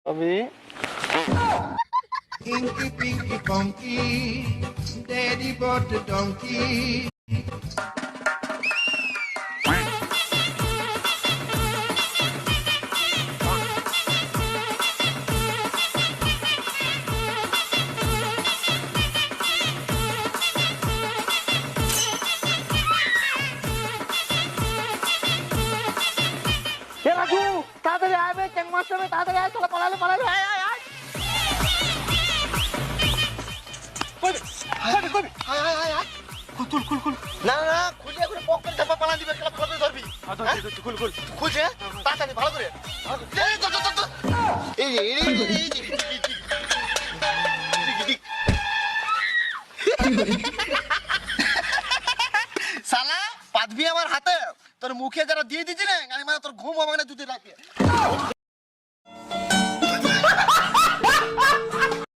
আমি Inky Pinky Funky, Daddy bought the donkey. এ রাজু তাড়াতাড়ি আয় বে চ্যাং মাস্টার বে তাড়াতাড়ি আয় চলো পালালে আয় আয় আয় কই খুল না না খুলে করে পক করে ধাপা পালা দিবে খেলা ভালো করে ধরবি খুল খুলছে তাড়াতাড়ি ভালো করে এই তো শালা পাদবি আমার হাতে তোর মুখে যারা দিয়ে দিছি না আমি মানে তোর ঘুম হবে না দুদিন রাতে